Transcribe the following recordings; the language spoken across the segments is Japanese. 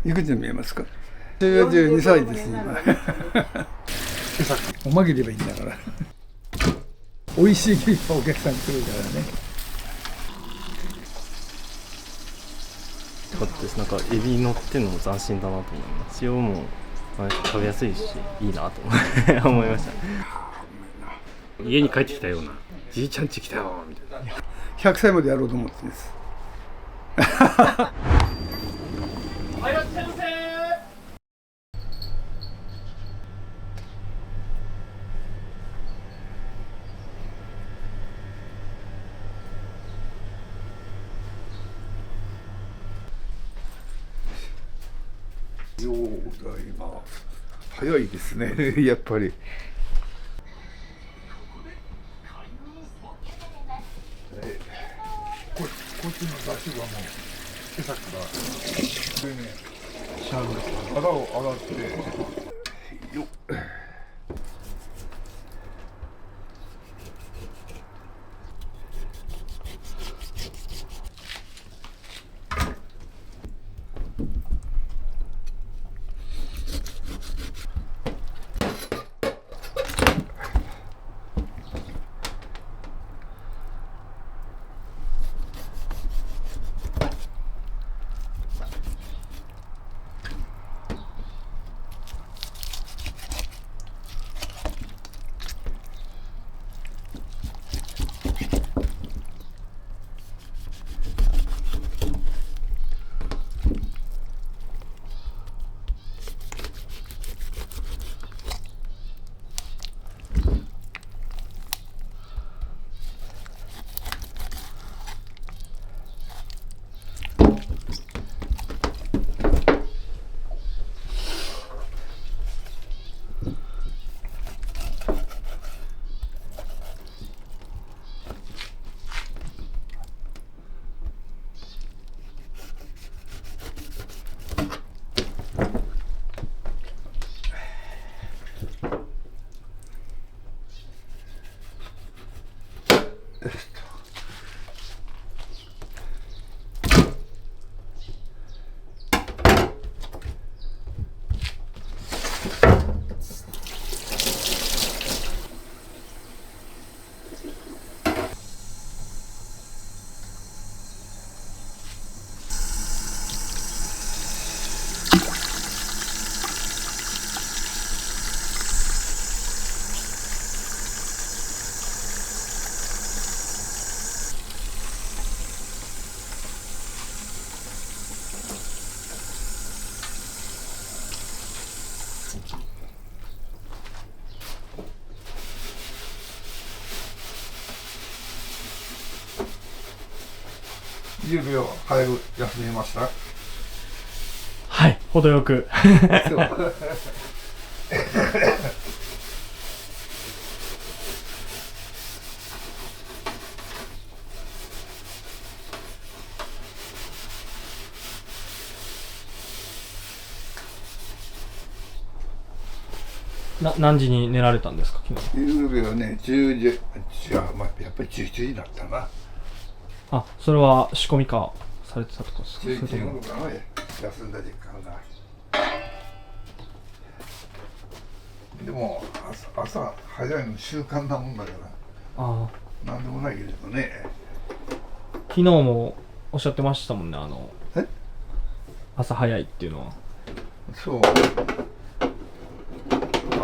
いくつに見えますか。42歳です今。おまぎればいいんだから。美味しいキリンはお客さん来るからね。よかったです。なんかエビ乗ってるのも斬新だなと思います。塩も食べやすいしいいなと思いました。家に帰ってきたような、じいちゃん家来たよみたいな。100歳までやろうと思ってんです。いらっしゃいませ。ようだ今早いですねやっぱり。こっちの出汁はもう今朝からでね、腹を洗ってよっ。10秒早く休みました。はい、程よく何時に寝られたんですか昨日。10秒ね、10時、まあ、やっぱり11時だったな。あ、それは仕込みかされてたとかですか。11時頃かな、休んだ時間が。でも朝早いの習慣なもんだから、ああ、なんでもないけれどね。昨日もおっしゃってましたもんね、朝早いっていうのは。そう。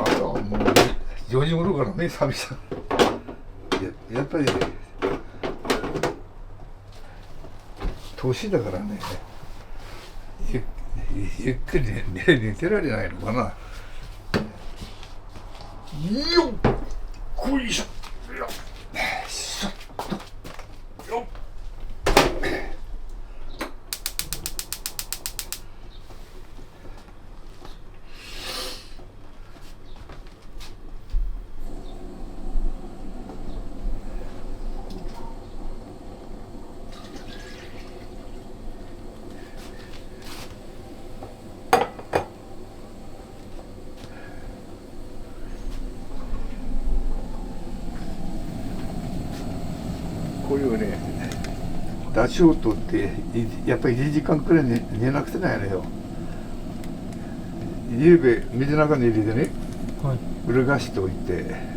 朝はもう4時頃から目覚めちゃう。やっぱり年だからね、ゆっくり寝てられないのかな。よっこいしょよっしょっとよっ。こういうね、出汁を取ってやっぱり1時間くらい寝なくてないのよ。ゆうべ水の中に入れてね、はい。裏返しておいて、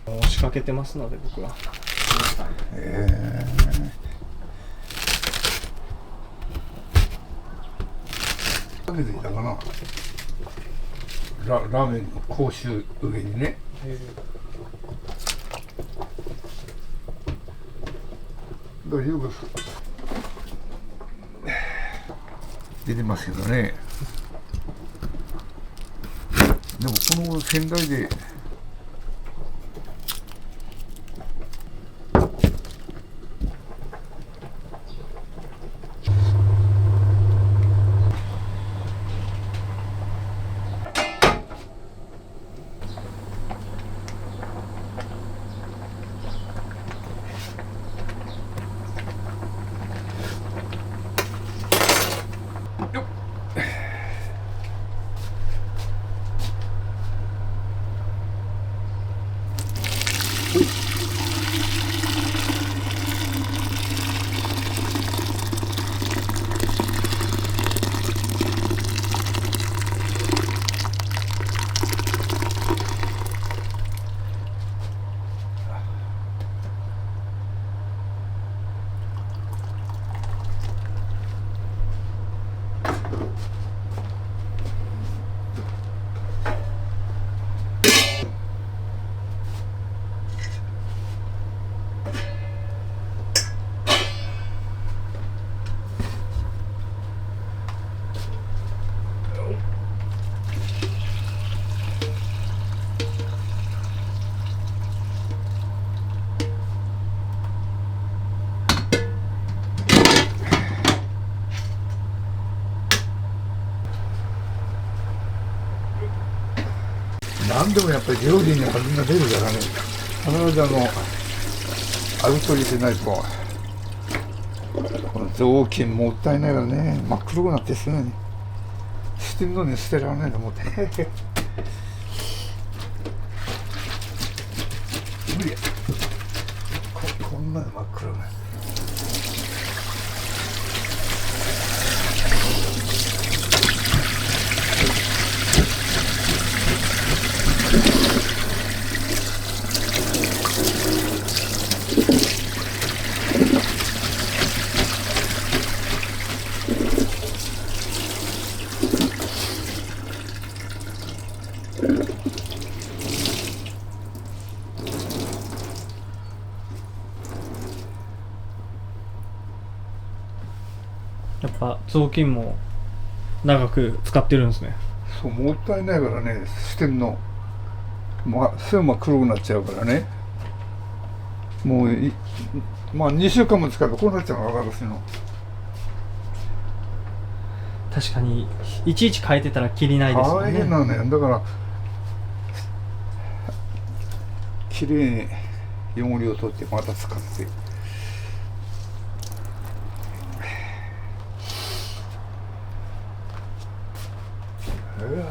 もう仕掛けてますので僕は。かけていたかな、ラーメンの甲州上にね。だからよく出てますけどね。でもこの仙台で何でもやっぱり料理に味が出るからね、必ずアルコール入れないと、この雑巾もったいないからね、真っ黒くなってすぐに捨てるのに捨てられないと思って無理や、こんなに真っ黒な。やっぱ雑巾も長く使ってるんですね。そう、もったいないからね、捨てんの。すぐ真っ黒くなっちゃうからね。もうまあ2週間も使うとこうなっちゃうの分かるしの。確かにいちいち変えてたらきりないですもんね。大変なのよ。だからきれいに汚れを取ってまた使って。うわ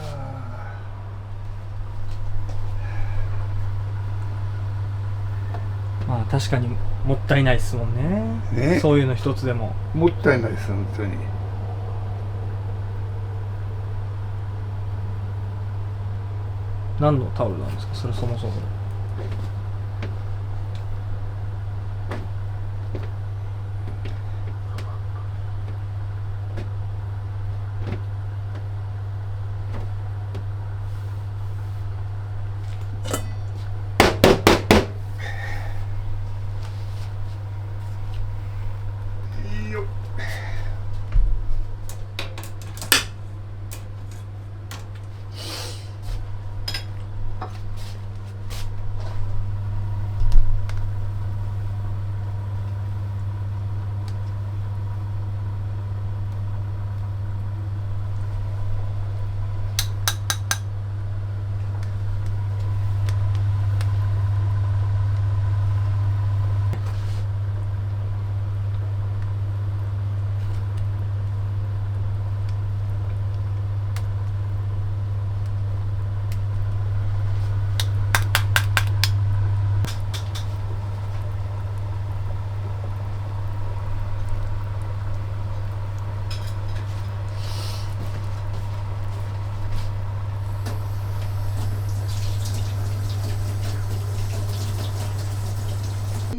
まあ確かにもったいないですもんね。ね、そういうの一つでも。もったいないです本当に。何のタオルなんですかそれ、そもそも。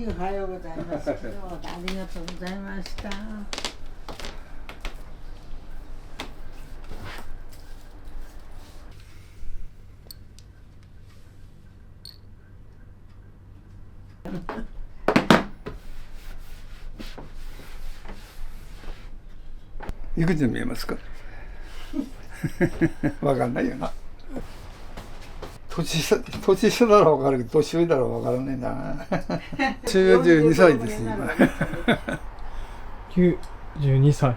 おはようございます。今日はありがとうございました。いくつに見えますか？わかんないよな。年下だろうわかるけど、年上だろうわからないんだな。92歳です、今。92歳。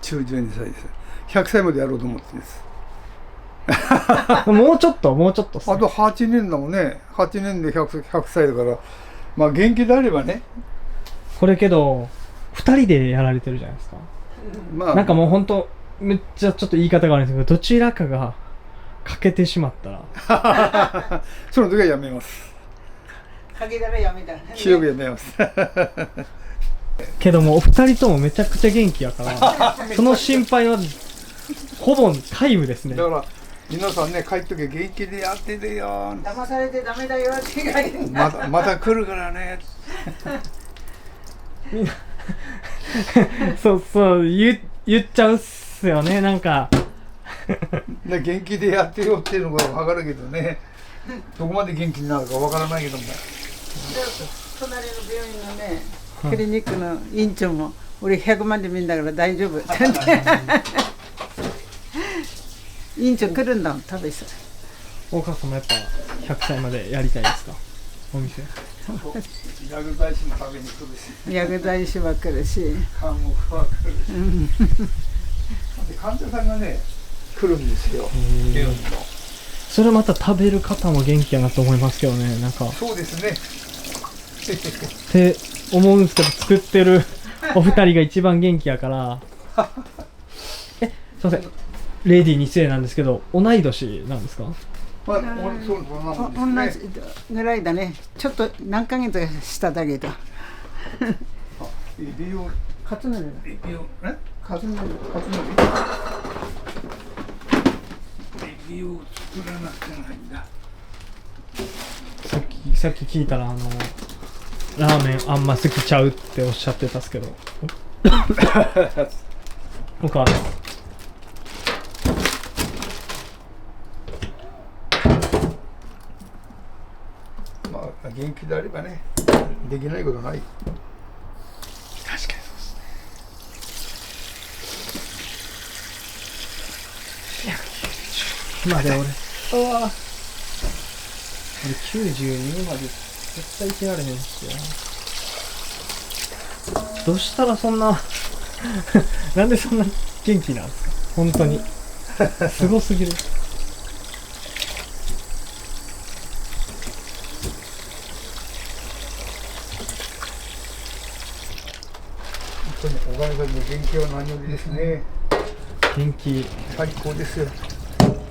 92歳です。100歳までやろうと思ってるんです。もうちょっとっすね。あと8年だもんね。8年で 100歳だから、まあ元気であればね。これけど、2人でやられてるじゃないですか。まあ、なんかもうほんと、めっちゃちょっと言い方が悪いんですけど、どちらかが欠けてしまったら、その時はやめます。かけたらやめた。記憶やめます。けどもお二人ともめちゃくちゃ元気やからその心配はほぼ皆無ですね。だから皆さんね、帰っとけ元気でやってるよ。騙されてダメだよ違い。また来るからね。みんなそう言っちゃうっすよね、なんかで元気でやってよっていうのが分かるけどね、どこまで元気になるか分からないけども。隣の病院のね、クリニックの院長も俺100万で見んだから大丈夫院長来るんだもん、食べさ。大川さんもやっぱ100歳までやりたいですか、お店。薬剤師も食べに来るし、薬剤師は来るし、看護婦は来るし、で患者さんがね来るんですよ、病院の。それまた食べる方も元気やなと思いますけどね、なんかそうですねって思うんですけど、作ってるお二人が一番元気やからすいません、レディーに失礼なんですけど、同い年なんですか？まあ、そんなもん同ですね。じぐらいだね。ちょっと何ヶ月下だけど。エビを勝則だ。エビをね、勝則。エビを作らなきゃないんだ。さっき聞いたらラーメンあんま好きちゃうっておっしゃってたっすけどお母さんまあ元気であればね、できないことない。確かにそうですね。まで俺92まで絶対いけられへんしよ。どうしたらそんななんでそんな元気なんですか、本当にすごすぎる。本当におかげさまで元気は何よりですね。元気最高ですよ。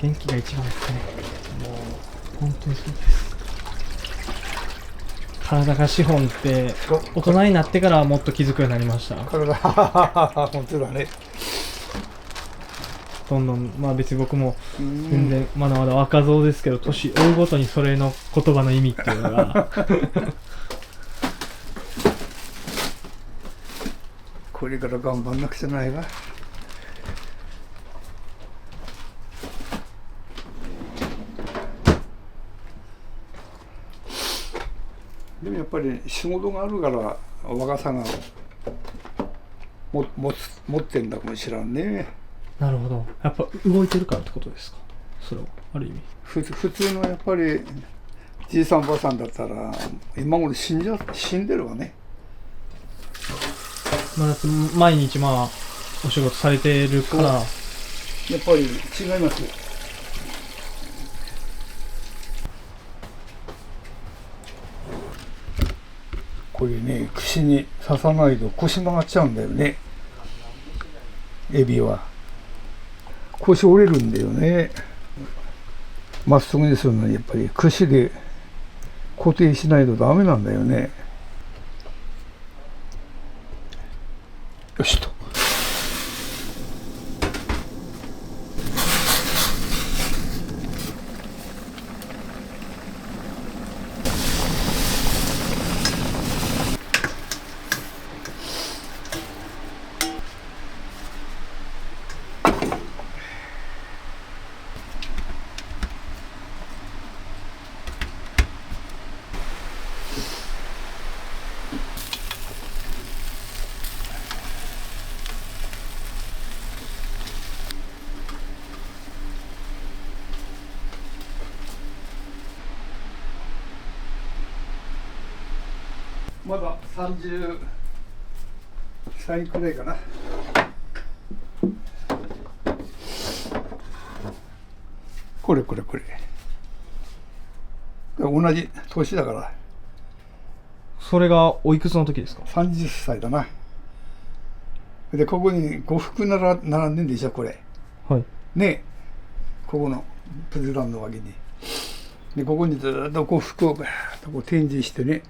元気が一番ですね。もう本当にそうです。体が資本って大人になってからもっと気づくようになりました。体本当だね。どんどん、まあ別に僕も全然まだまだ若造ですけど、年追うごとにそれの言葉の意味っていうのがこれから頑張んなくちゃないわ。でもやっぱり仕事があるから若さが持ってんだかもしらんね。なるほど、やっぱ動いてるからってことですか、それはある意味。普通のやっぱりじいさんばあさんだったら今頃死んでるわね。まあ、だって毎日まあお仕事されてるから。やっぱり違いますよ。これね、串に刺さないと腰曲がっちゃうんだよね、エビは。腰折れるんだよね。まっすぐにするのにやっぱり串で固定しないとダメなんだよね。よしと。まだ30歳くらいかな。これ同じ年だからそれがおいくつの時ですか？ 30歳だな。でここに呉服並んでんでしょこれはいね、ここのプレランの脇に。でここにずっと呉服をバーッとこう展示してね、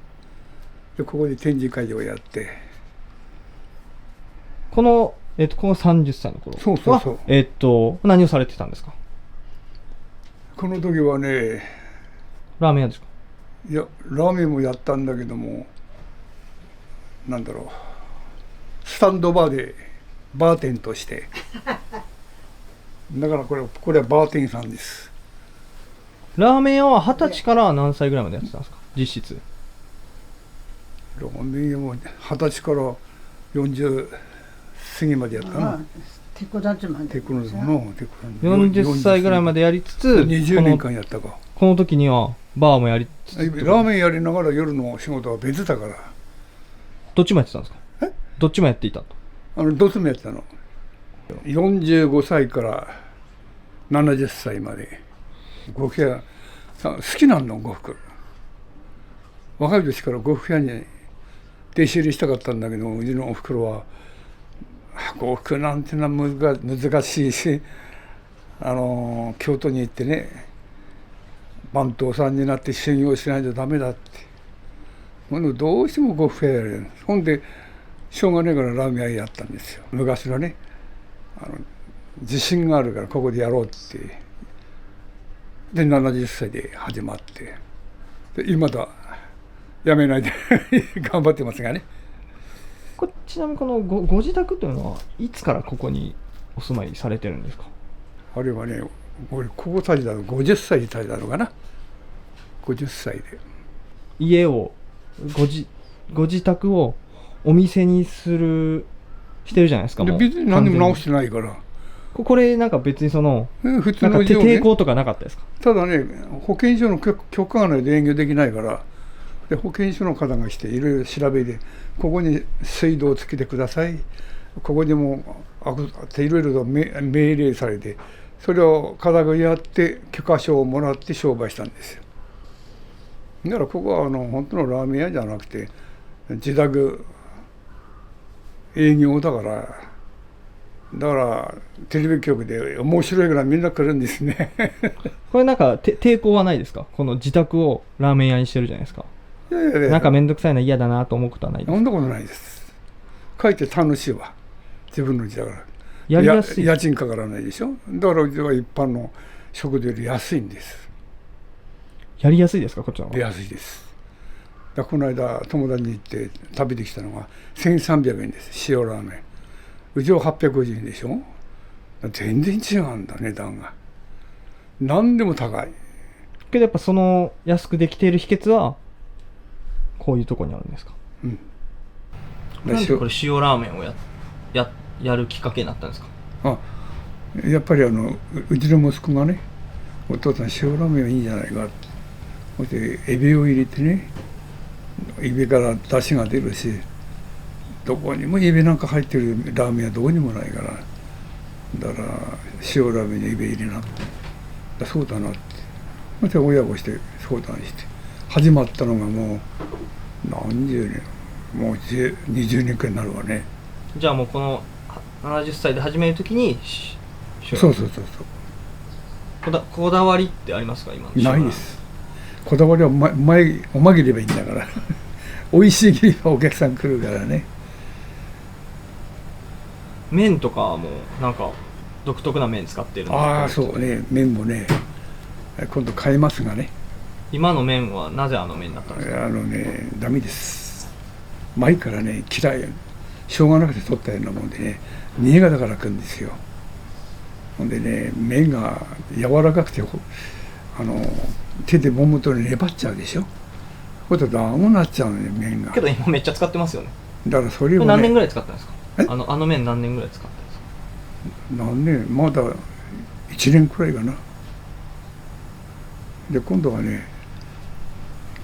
でここに展示会をやって、この30歳の頃そうそうそうは何をされてたんですか？この時はね、ラーメン屋ですか？いやラーメンもやったんだけども、なんだろう、スタンドバーでバーテンとしてだからこれはバーテンさんです。ラーメン屋は20歳から何歳ぐらいまでやってたんですか、実質？ラーメン屋も20歳から40過ぎまでやったな。テコ立ちまで。テクノの40歳ぐらいまでやりつつ20年間やったか。この時にはバーもやりつつラーメンやりながら夜の仕事は別だから。どっちもやってたんですか？どっちもやっていたと。どっちもやってたの。45歳から70歳まで呉服屋好きなんの呉服。若い時から呉服屋に弟子入りしたかったんだけど、うちのおふくろは呉服なんてのは難しいし、京都に行ってね番頭さんになって修行しないとダメだって。どうしても呉服屋やる。ほんでしょうがねえからラーメン屋やったんですよ。昔のね、自信があるからここでやろうって。で70歳で始まって、で今だやめないで頑張ってますがね。ちなみにこのご自宅というのはいつからここにお住まいされてるんですか？あれはね、俺ここたちだと50歳でたちだろうかな。50歳で家をご自宅をお店にしてるじゃないですか。でもう別に何も直してないから。これなんか別にその普通なんかの家をね抵抗とかなかったですか？ただね、保健所の許可がないと営業できないから、で保健所の方が来ていろいろ調べて、ここに水道をつけてください、ここにもっていろいろと命令されて、それを方がやって許可証をもらって商売したんですよ。だからここは本当のラーメン屋じゃなくて自宅営業だから、テレビ局で面白いからみんな来るんですねこれなんか抵抗はないですか？この自宅をラーメン屋にしてるじゃないですか。いやなんかめんどくさいな、嫌だなと思うことはないですか？そんなことないです。かえって楽しいわ。自分の家だから。やりやすい。家賃かからないでしょ。だからうちは一般の食堂より安いんです。やりやすいですか、こっちの方が？安いです。この間友達に行って食べてきたのが1300円です。塩ラーメン。うちは850円でしょ。全然違うんだ、値段が。何でも高い。けどやっぱその安くできている秘訣はこういうところにあるんですか？うん。なんでこれ塩ラーメンをやるきっかけになったんですか？やっぱりうちの息子がね、お父さん塩ラーメンはいいんじゃないかって。そしてエビを入れてね、エビから出汁が出るし、どこにもエビなんか入ってるラーメンはどこにもないから、だから塩ラーメンにエビ入れなって、そうだなって。そして親子して相談して始まったのがもう何十年、もう20年くらいになるわね。じゃあもうこの70歳で始めるときにそうこだわりってありますか？今のないです。こだわりはおまぎればいいんだから美味しいぎればお客さん来るからね。麺とかもなんか独特な麺使ってるんですか？ああそうね、麺もね今度買えますがね。今の麺はなぜあの麺になったんですか？ダメです。前からね嫌い、しょうがなくて取ったようなもんでね、新潟から来るんですよ。ほんでね、麺が柔らかくて手で揉むと粘っちゃうでしょ。これとダメになっちゃうのね、麺が。けど今めっちゃ使ってますよね。だからそれをね、何年ぐらい使ったんですか？えあの麺何年ぐらい使ったんですか？何年、まだ1年くらいかな。で今度はね、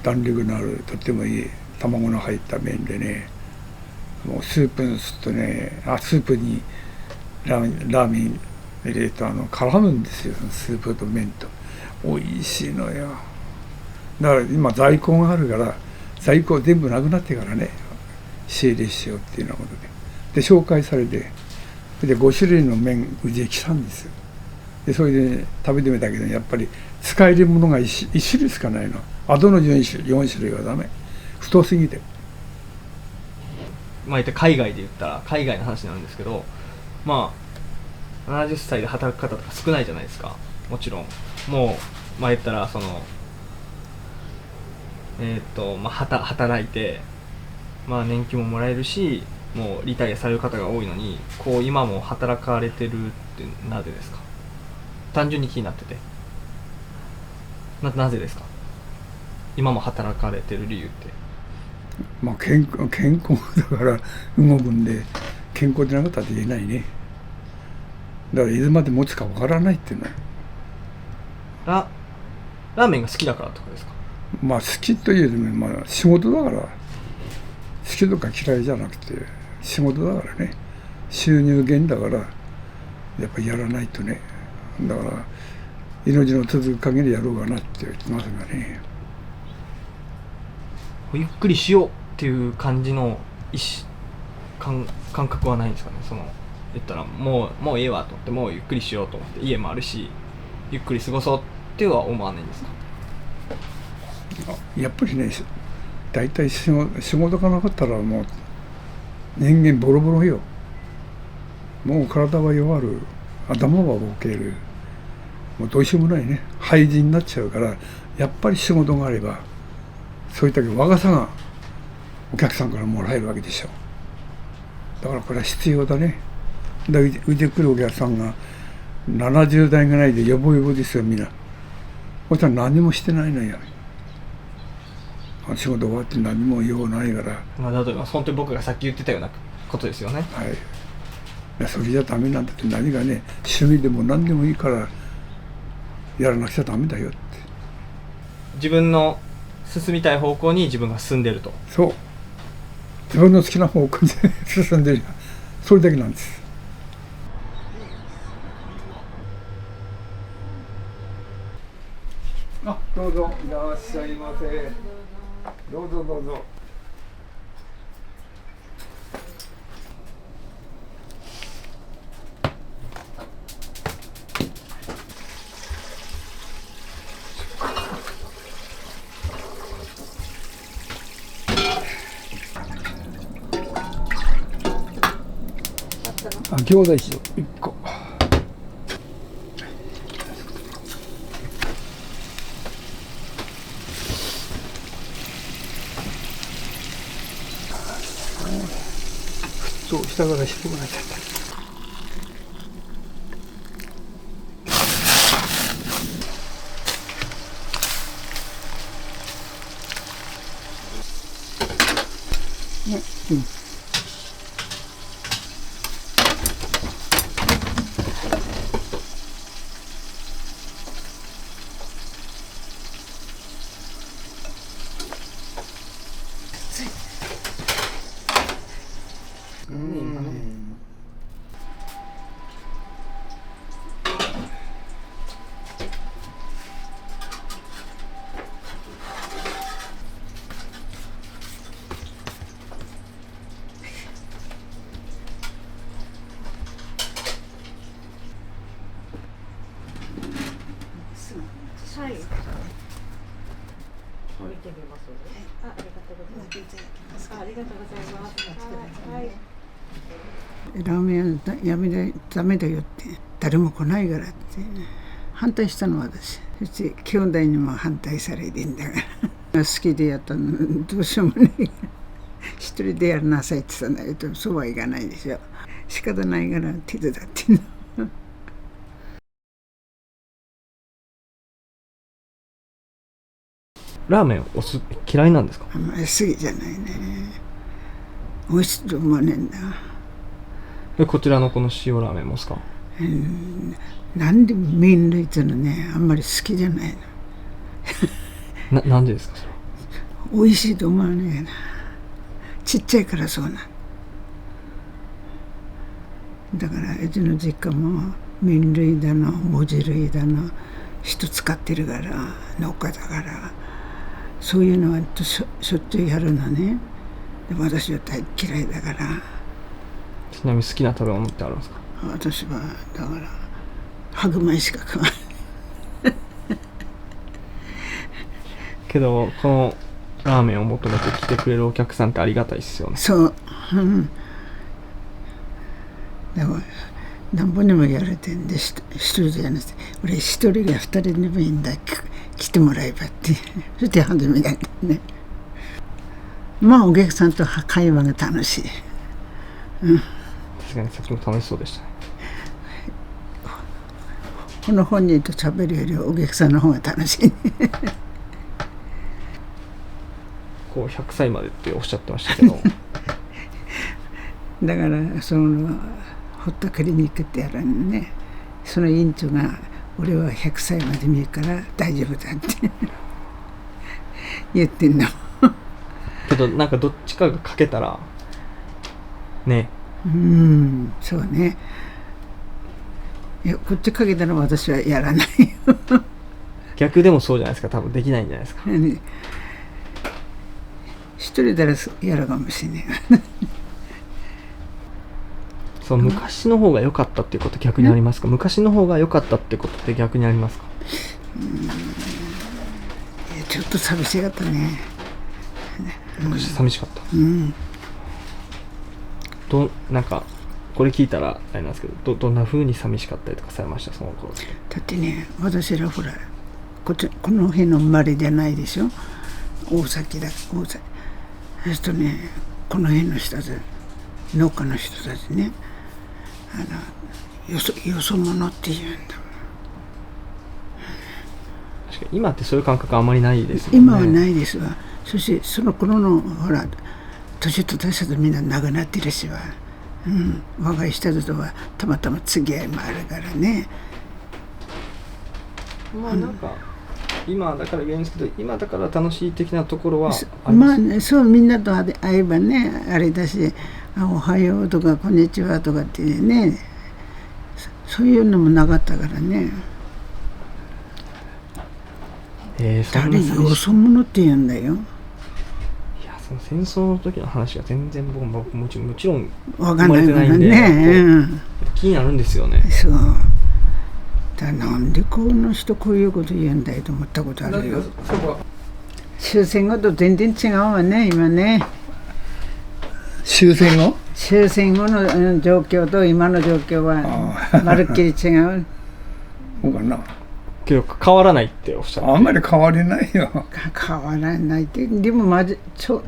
弾力のあるとってもいい卵の入った麺でね、もうスープにするとね、スープにラーメン入れると絡むんですよ、スープと麺と。美味しいのよ。だから今在庫があるから、在庫全部なくなってからね、仕入れしようっていうようなことで。で、紹介されて、で5種類の麺うちへ来たんですよ。でそれで食べてみたけど、やっぱり使えるものが 1種類しかないの。あとの4種類はダメ。太すぎて。まあ言って海外で言ったら海外の話になるんですけど、まあ70歳で働く方とか少ないじゃないですか。もちろんもうまあ言ったらそのまあ働いて、まあ年金ももらえるし、もうリタイアされる方が多いのに、こう今も働かれてるってなぜですか？単純に気になってて。なぜですか？今も働かれてる理由って。まあ健康だから動くんで、健康でなかったら言えないね。だからいつまで持つかわからないっていうのは。ラーメンが好きだからとかですか？まあ好きというよりも、まあ仕事だから、好きとか嫌いじゃなくて仕事だからね、収入源だからやっぱりやらないとね。だから命の続く限りやろうかなって言ってますがね。ゆっくりしようっていう感じの感覚はないんですかね。その言ったらもうええわと思って、もうゆっくりしようと思って、家もあるしゆっくり過ごそうっては思わないんですか？やっぱりね、大体仕事がなかったらもう人間ボロボロよ。もう体は弱る、頭はボケる、もうどうしようもないね、廃人になっちゃうから、やっぱり仕事があればそういった若さがお客さんからもらえるわけでしょ。だからこれは必要だね。うち来るお客さんが70代ぐらいでヨボヨボですよ、みんな。そしたら何もしてないのよ。仕事終わって何も用ないから。まあ例えば本当に僕がさっき言ってたようなことですよね。はい。いやそれじゃダメなんだって。何がね、趣味でも何でもいいからやらなくちゃダメだよって。自分の進みたい方向に自分が進んでると。そう。自分の好きな方向に進んでる。それだけなんです。どうぞいらっしゃいませ。どうぞどうぞ。餃子一緒1個。そう下から白くなっちゃった。ね、うん。はい。見てみますので。ありがとうございます。ありがとうございます。はい。ラーメン屋やめダメだよって誰も来ないからって反対したのは私。そして兄弟にも反対されてんだから好きでやったのどうしようもない一人でやらなさいって言ったんだけどそうはいかないでしょ。仕方ないから手伝ってんの。ラーメン嫌いなんですか？あんまり好きじゃないね。美味しいと思わねえんだ。でこちらのこの塩ラーメンもですか？なんで麺類っていうのねあんまり好きじゃないの。なんでですかそれ？美味しいと思わねえな。ちっちゃいからそうなんだから、うちの実家も麺類だの文字類だの人使ってるから農家だから、そういうのはしょっちゅうやるのね。で私は大嫌いだから。ちなみに好きな食べ物ってあるんですか？私はだから白米しか食わない。けどこのラーメンを求めて来てくれるお客さんってありがたいっすよね。そう、うん、でも何本にもやれてんで、一人じゃなくて俺一人が二人でもいいんだ、来てもらえばってそして初めだね。まあお客さんと会話が楽しい、うん、確かにさっきも楽しそうでしたね。この本人と喋るよりお客さんの方が楽しいね。こう100歳までっておっしゃってましたけどだからそのホットクリニックってやるのね、その院長が俺は100歳まで見るから大丈夫だって言ってんのけどなんかどっちかがかけたらね。そうね。いやこっちかけたら私はやらないよ逆でもそうじゃないですか。多分できないんじゃないですか。一人ならやるかもしれないそう、昔の方が良かったっていうこと逆にありますか？昔の方が良かったってことって逆にありますか？ちょっと寂しかったね。昔寂しかった。うんなんかこれ聞いたらあれなんですけど、どんな風に寂しかったりとかされましたその頃って？だってね、私らほらこの辺の生まれじゃないでしょ。大崎だ、大崎。そうするとね、この辺の人たち、農家の人たちね、よそ者って言うんだ。確かに今ってそういう感覚あんまりないですもんね。今はないですわ。そしてその頃のほら年と年とみんな亡くなってるしは、若い人とはたまたま付き合いもあるからね。まあなんか、今だから言うんですけど、今だから楽しい的なところはあります。まあね、そうみんなと会えばねあれだし、おはようとかこんにちはとかってね、そういうのもなかったからね。誰よそ者って言うんだよ。いや、その戦争の時の話が全然僕ももちろん分かんないからね、気になるんですよね。そうだ、なんでこの人こういうこと言うんだよと思ったことあるよ。終戦後と全然違うわね今ね。終戦後？終戦後の状況と今の状況はまるっきり違う。そうかな。けど変わらないっておっしゃって。あんまり変わりないよ。変わらないって。でも町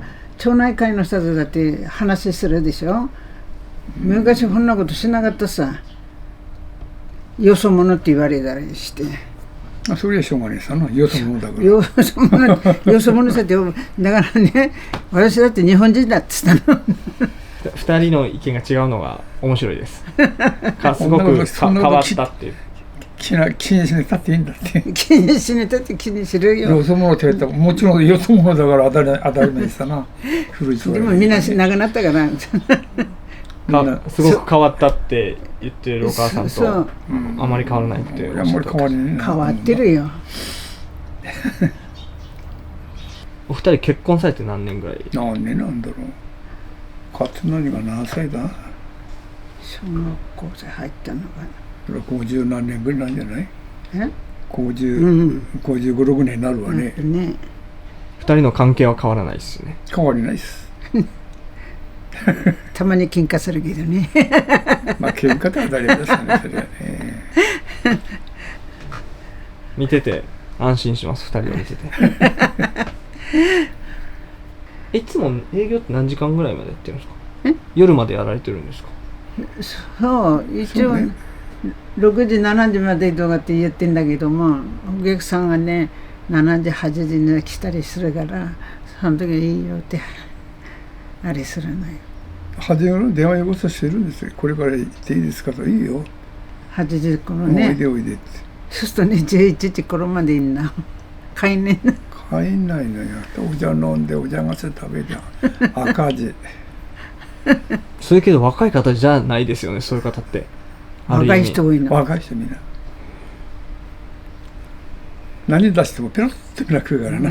内会の人たちだって話するでしょ。昔こんなことしなかったさ。よそ者って言われたりして。それはしょうがないさな。よそ者だから。よそ者さってだからね、私だって日本人だって言ったの。2人の意見が違うのが面白いです。すごく変わったっていう。気にしなくていいんだって。気にしなくて気にするよ。よそ者って言ったらもちろんよそ者だから当たり前さな。でもみんな亡くなったから。すごく変わったって言ってるお母さんとあまり変わらないってあんまり変わりない。変わってるよ。お二人結婚されて何年ぐらい？何年なんだろう。勝何が何歳だ？小学校で入ったのかな。50何年ぐらいなんじゃない？え？55、6年になるわね。ね。二人の関係は変わらないですよね。変わりないです。たまに喧嘩するけどね。まあ喧嘩って当たり前ですよね、それはね。見てて安心します、二人を見てて。いつも営業って何時間ぐらいまでやってるんですか？夜までやられてるんですか？そう、一応6時7時までとかって言ってんだけども、お客さんがね7時8時に来たりするから、その時いいよってあれするのよ。初めの電話よこそしてるんですよ。これから行っていいですかと。いいよ。8時頃ね。おいでおいでって。そうするとね11時頃までいんな。帰んねんな。入んないのよ。お茶飲んでお茶菓子食べて赤字。それけど若い方じゃないですよね、そういう方って。若い人多いの。若い人みんな。何出してもペロッとみんな食うからな。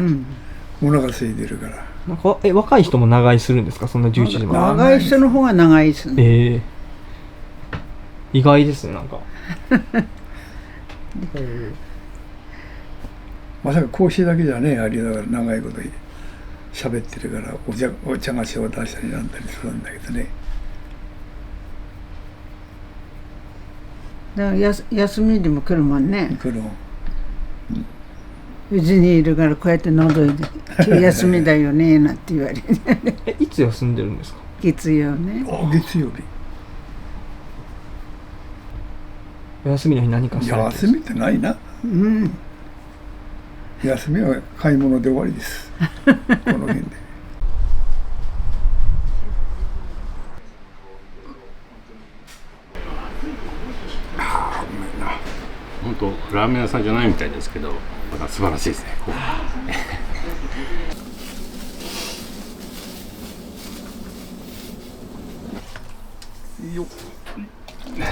物が空いてるから。なんか若い人も長居するんですか、そんな11時まで。長い人の方が長いですね。意外ですね、なんか。まさか講師だけじゃねえありだから長いこと喋ってるからお茶菓子を出したりなんだりするんだけどね。だから休みにも来るもんね。来る。うちにいるからこうやって覗いて「今日休みだよね」なんて言われていつ休んでるんですか？月曜ね。月曜日。休みの日何かされてるんですか？休みってないな。休みは買い物で終わりです。この辺で。本当ラーメン屋さんじゃないみたいですけど、また素晴らしいですね。よっ。ね。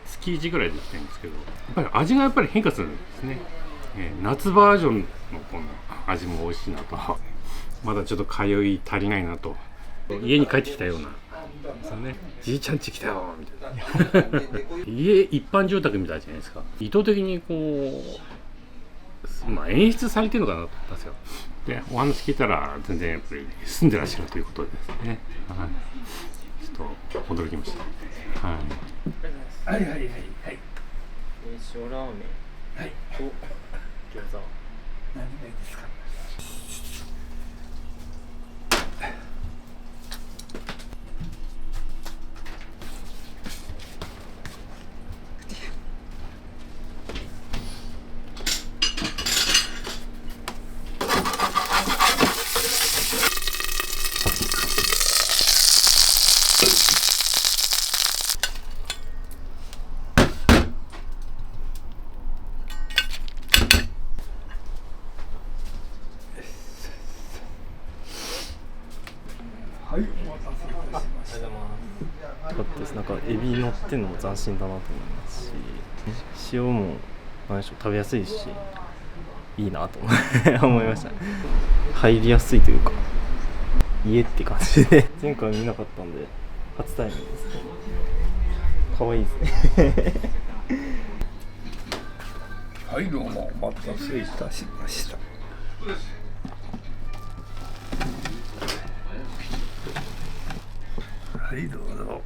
月1ぐらいできてるんですけど、やっぱり味がやっぱり変化するんですね。夏バージョンのこの味も美味しいなと、まだちょっと通い足りないなと、家に帰ってきたような、じいちゃん家来たよみたいな家一般住宅みたいじゃないですか。意図的にこう、演出されてるのかなと思ったんですよ。でお話聞いたら全然やっぱり住んでらっしゃるということですね。ちょっと驚きました。はいはいはいはいはい。塩ラーメンと餃子。何がいいですか？はい、お待たせいたしました。よかったです。なんかエビ乗ってるのも斬新だなと思いますし、塩も何でしょう、食べやすいしいいなと思いました。入りやすいというか家って感じで前回見なかったんで初対面です。可愛いですねはい、どうもお待たせいたしました。はい、どうぞ。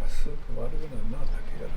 スープ悪くないな、だけがな。